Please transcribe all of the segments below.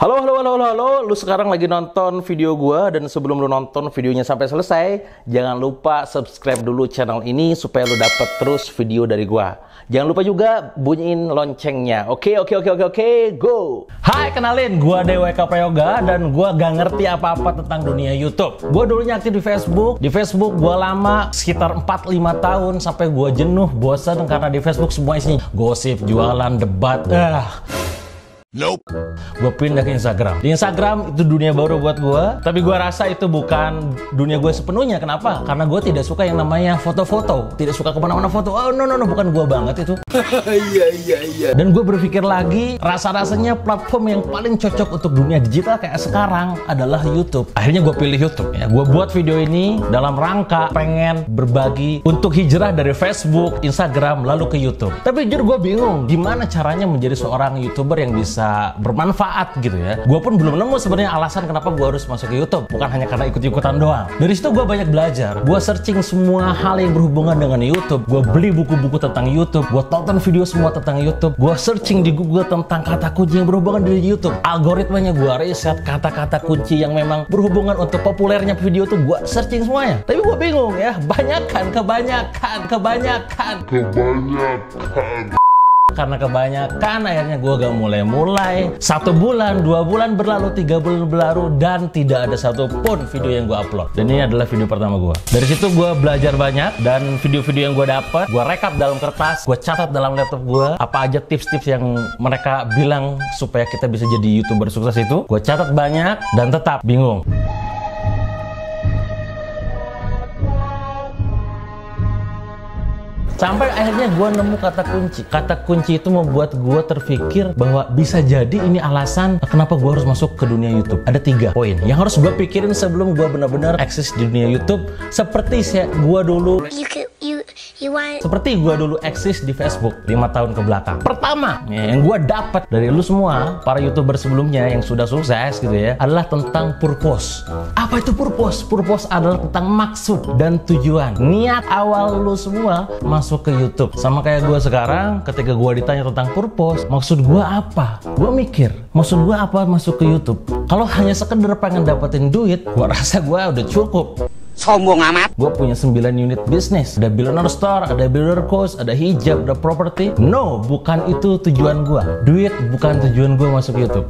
Halo, halo, halo, halo, halo. Lu sekarang lagi nonton video gua, dan sebelum lu nonton videonya sampai selesai, jangan lupa subscribe dulu channel ini supaya lu dapet terus video dari gua. Jangan lupa juga bunyiin loncengnya. Oke, go. Hai, kenalin, gua DWK Prayoga dan gua gak ngerti apa-apa tentang dunia YouTube. Gua dulunya aktif di Facebook. Di Facebook gua lama sekitar 4-5 tahun sampai gua jenuh, bosan karena di Facebook semua isinya gosip, jualan, debat. Nope. Gue pindah ke Instagram. Di Instagram itu dunia baru buat gue. Tapi gue rasa itu bukan dunia gue sepenuhnya. Kenapa? Karena gue tidak suka yang namanya foto-foto. Tidak suka kemana-mana foto. Oh no, bukan gue banget itu. Iya. Dan gue berpikir lagi, rasa-rasanya platform yang paling cocok untuk dunia digital kayak sekarang adalah YouTube. Akhirnya gue pilih YouTube. Ya, gue buat video ini dalam rangka pengen berbagi untuk hijrah dari Facebook, Instagram, lalu ke YouTube. Tapi jujur gue bingung gimana caranya menjadi seorang YouTuber yang bisa bermanfaat gitu ya. Gue pun belum nemu sebenarnya alasan kenapa gue harus masuk ke YouTube. Bukan hanya karena ikut-ikutan doang. Dari situ gue banyak belajar. Gue searching semua hal yang berhubungan dengan YouTube. Gue beli buku-buku tentang YouTube. Gue tonton video semua tentang YouTube. Gue searching di Google tentang kata kunci yang berhubungan dengan YouTube. Algoritmanya gue riset, kata-kata kunci yang memang berhubungan untuk populernya video tuh gue searching semuanya. Tapi gue bingung ya. Kebanyakan. Karena kebanyakan akhirnya gue gak mulai 1 bulan, 2 bulan berlalu, 3 bulan berlalu, dan tidak ada satupun video yang gue upload. Dan ini adalah video pertama gue. Dari situ gue belajar banyak, dan video-video yang gue dapat gue rekap dalam kertas, gue catat dalam laptop gue apa aja tips-tips yang mereka bilang supaya kita bisa jadi YouTuber sukses itu. Gue catat banyak dan tetap bingung. Sampai akhirnya gue nemu kata kunci. Kata kunci itu membuat gue terpikir bahwa bisa jadi ini alasan kenapa gue harus masuk ke dunia YouTube. Ada 3 poin yang harus gue pikirin sebelum gue benar-benar eksis di dunia YouTube. Seperti gue dulu eksis di Facebook 5 tahun ke belakang. Pertama, yang gue dapat dari lu semua, para YouTuber sebelumnya yang sudah sukses gitu ya, adalah tentang purpose. Apa itu purpose? Purpose adalah tentang maksud dan tujuan. Niat awal lu semua masuk ke YouTube. Sama kayak gue sekarang, ketika gue ditanya tentang purpose, maksud gue apa? Gue mikir, maksud gue apa masuk ke YouTube? Kalau hanya sekedar pengen dapetin duit, gue rasa gue udah cukup. Sombong amat. Gue punya 9 unit bisnis. Ada billionaire store, ada builder course, ada hijab, ada property. No, bukan itu tujuan gue. Duit bukan tujuan gue masuk YouTube.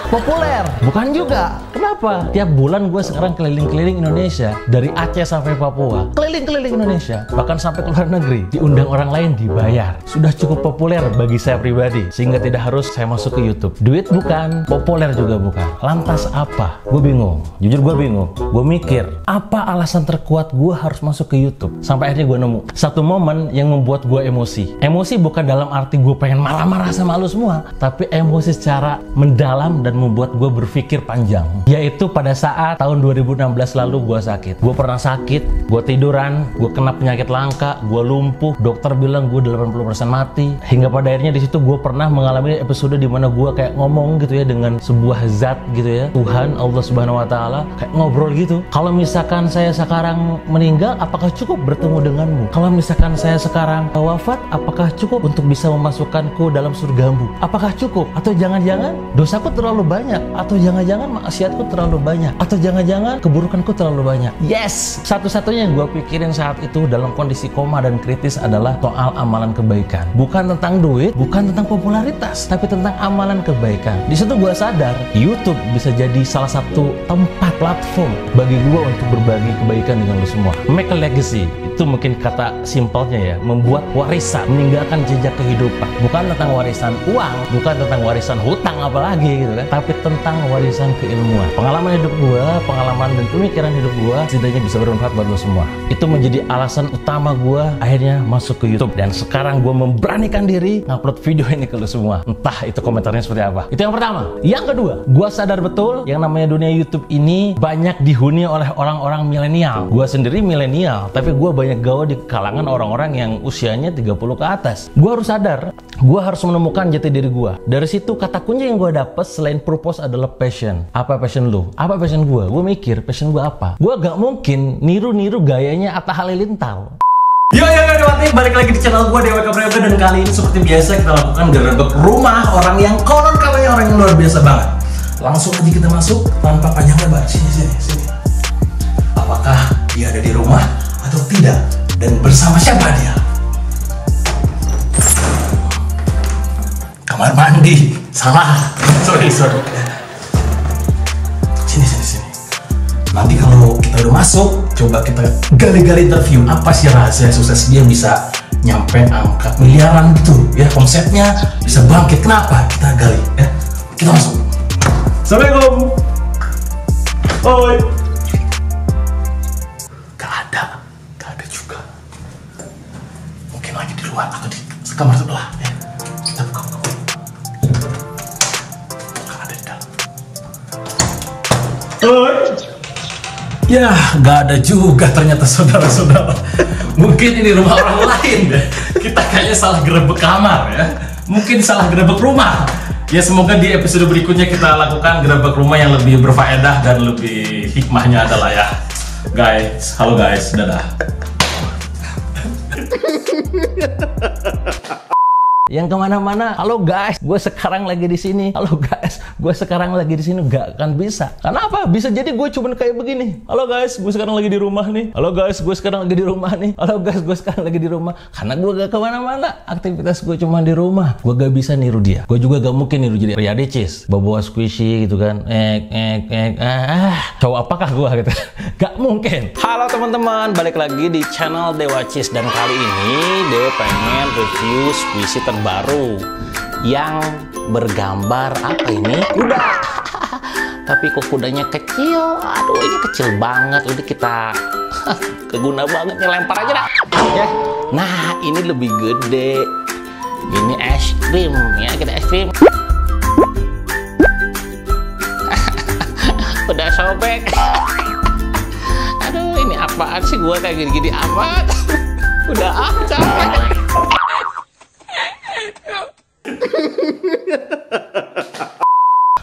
Populer, bukan juga. Kenapa? Tiap bulan gue sekarang keliling-keliling Indonesia, dari Aceh sampai Papua, keliling-keliling Indonesia, bahkan sampai ke luar negeri, diundang orang lain, dibayar. Sudah cukup populer bagi saya pribadi, sehingga tidak harus saya masuk ke YouTube. Duit bukan, populer juga bukan. Lantas apa? Gue bingung. Jujur gue bingung. Gue mikir, apa alasan terkuat gue harus masuk ke YouTube? Sampai akhirnya gue nemu satu momen yang membuat gue emosi. Emosi bukan dalam arti gue pengen marah-marah sama lu semua, tapi emosi secara mendalam dan membuat gue berpikir panjang. Yaitu pada saat tahun 2016 lalu gue sakit. Gue pernah sakit, gue tiduran, gue kena penyakit langka, gue lumpuh, dokter bilang gue 80% mati. Hingga pada akhirnya di situ gue pernah mengalami episode di mana gue kayak ngomong gitu ya dengan sebuah zat gitu ya, Tuhan Allah Subhanahu Wa Taala, kayak ngobrol gitu. Kalau misalkan saya sekarang meninggal, apakah cukup bertemu denganmu? Kalau misalkan saya sekarang wafat, apakah cukup untuk bisa memasukkanku dalam surgamu? Apakah cukup? Atau jangan-jangan dosaku terlalu banyak? Atau jangan-jangan maksiatku terlalu banyak? Atau jangan-jangan keburukanku terlalu banyak? Yes! Satu-satunya yang gue pikirin saat itu dalam kondisi koma dan kritis adalah soal amalan kebaikan. Bukan tentang duit, bukan tentang popularitas, tapi tentang amalan kebaikan. Di situ gue sadar, YouTube bisa jadi salah satu tempat, platform bagi gue untuk berbagi kebaikan dengan lo semua. Make a legacy. Itu mungkin kata simpelnya ya, membuat warisan, meninggalkan jejak kehidupan. Bukan tentang warisan uang, bukan tentang warisan hutang apalagi gitu kan, tapi tentang warisan keilmuan. Pengalaman hidup gua, pengalaman dan pemikiran hidup gua setidaknya bisa bermanfaat buat lo semua. Itu menjadi alasan utama gua akhirnya masuk ke YouTube, dan sekarang gua memberanikan diri ngupload video ini ke lo semua. Entah itu komentarnya seperti apa. Itu yang pertama. Yang kedua, gua sadar betul yang namanya dunia YouTube ini banyak dihuni oleh orang-orang milenial. Gua sendiri milenial, tapi gua banyak gaul di kalangan orang-orang yang usianya 30 ke atas. Gue harus sadar, gue harus menemukan jati diri gue. Dari situ kata kunci yang gue dapet selain purpose adalah passion. Apa passion lu? Apa passion gue? Gue mikir passion gue apa? Gue gak mungkin niru-niru gayanya Atta Halilintar. Yo balik lagi di channel gue DWK Prayoga, dan kali ini seperti biasa kita lakukan gerebek rumah orang yang konon katanya orang luar biasa banget. Langsung aja kita masuk tanpa panjang lebar. Sini. Apakah dia ada di rumah atau tidak? Dan bersama siapa dia? Kamar mandi. Salah. Sorry. Sini. Nanti kalau kita udah masuk, coba kita gali-gali interview. Apa sih rahasia sukses dia bisa nyampe angka miliaran gitu ya, konsepnya bisa bangkit. Kenapa? Kita gali ya. Kita masuk. Assalamualaikum. Oi. Gak ada juga. Mungkin lagi di luar atau di kamar sebelah ya. Kita buka. Gak ada di dalam. Oi. Ya, gak ada juga ternyata saudara-saudara. Mungkin ini rumah orang lain ya. Kita kayaknya salah gerebek kamar ya. Mungkin salah gerebek rumah. Ya semoga di episode berikutnya kita lakukan gerebek rumah yang lebih berfaedah dan lebih hikmahnya adalah ya. Guys, halo guys, dadah. Yang kemana-mana, halo guys, gue sekarang lagi di sini. Halo guys, gue sekarang lagi di sini. Gak akan bisa. Kenapa? Bisa jadi gue cuman kayak begini. Halo guys, gue sekarang lagi di rumah nih. Halo guys, gue sekarang lagi di rumah nih. Halo guys, gue sekarang lagi di rumah. Karena gue gak kemana-mana. Aktivitas gue cuma di rumah. Gue gak bisa niru dia. Gue juga gak mungkin niru jadi Riyadi Cheese, bawa squishy gitu kan. Cowok apakah gue gitu? Gak mungkin. Halo teman-teman, balik lagi di channel Dewa Cheese. Dan kali ini Dewa pengen review squishy baru yang bergambar apa ini? Kuda. Tapi kok kudanya kecil. Aduh, ini kecil banget. Udah kita keguna banget nih, lempar aja dah. Ya. Nah, ini lebih gede. Ini es krim ya, kita es krim. Udah sobek. Aduh, ini apaan sih gua kayak gini-gini amat. Udah capek.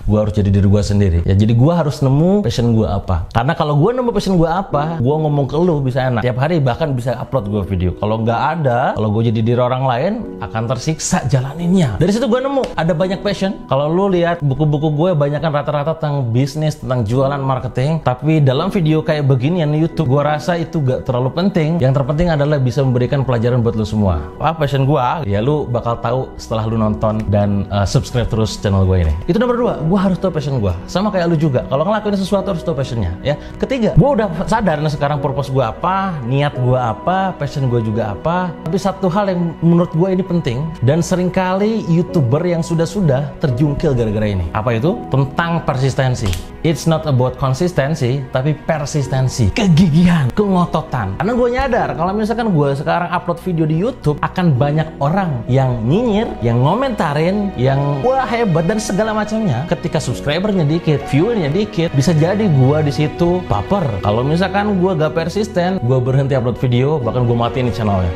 Gue harus jadi diri gue sendiri ya, jadi gue harus nemu passion gue apa. Karena kalau gue nemu passion gue apa, gue ngomong ke lu bisa enak tiap hari, bahkan bisa upload gue video. Kalau nggak ada, kalau gue jadi diri orang lain akan tersiksa jalaninnya. Dari situ gue nemu ada banyak passion. Kalau lu lihat buku-buku gue, banyak kan rata-rata tentang bisnis, tentang jualan, marketing. Tapi dalam video kayak beginian YouTube, gue rasa itu gak terlalu penting. Yang terpenting adalah bisa memberikan pelajaran buat lu semua. Wah, passion gue ya lu bakal tahu setelah lu nonton dan subscribe terus channel gue ini. Itu nomor 2, gue harus tahu passion gue. Sama kayak lu juga, kalau ngelakuin sesuatu harus tahu passionnya ya. Ketiga, gue udah sadar nih sekarang purpose gue apa, niat gue apa, passion gue juga apa. Tapi satu hal yang menurut gue ini penting, dan seringkali YouTuber yang sudah terjungkil gara-gara ini. Apa itu? Tentang persistensi. It's not about konsistensi, tapi persistensi, kegigihan, kengototan. Karena gue nyadar kalau misalkan gue sekarang upload video di YouTube, akan banyak orang yang nyinyir, yang ngomentarin, yang wah hebat dan segala macamnya. Ketika subscribernya dikit, viewernya dikit, bisa jadi gue di situ baper. Kalau misalkan gue gak persisten, gue berhenti upload video, bahkan gue matiin channelnya.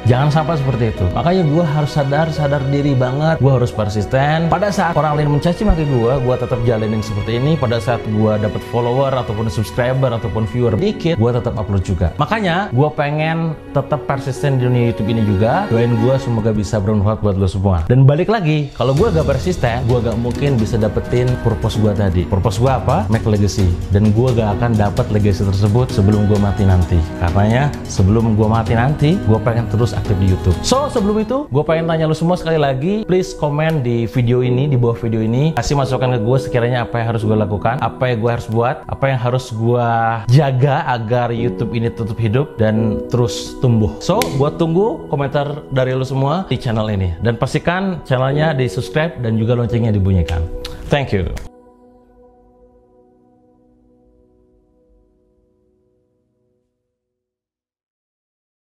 Jangan sampai seperti itu. Makanya gue harus sadar diri banget. Gue harus persisten. Pada saat orang lain mencaci maki gue tetap jalanin seperti ini. Pada saat gue dapat follower ataupun subscriber ataupun viewer dikit, gue tetap upload juga. Makanya gue pengen tetap persisten di dunia YouTube ini juga. Doain gue semoga bisa bermanfaat buat lo semua. Dan balik lagi, kalau gue gak persisten, gue gak mungkin bisa dapetin purpose gue tadi. Purpose gue apa? Make legacy. Dan gue gak akan dapat legacy tersebut sebelum gue mati nanti. Karenanya sebelum gue mati nanti, gue pengen terus aktif di YouTube. So, sebelum itu, gue pengen tanya lu semua sekali lagi, please komen di video ini, di bawah video ini, kasih masukan ke gue sekiranya apa yang harus gue lakukan, apa yang gue harus buat, apa yang harus gue jaga agar YouTube ini tetap hidup dan terus tumbuh. So, gue tunggu komentar dari lu semua di channel ini, dan pastikan channelnya di subscribe dan juga loncengnya dibunyikan. Thank you.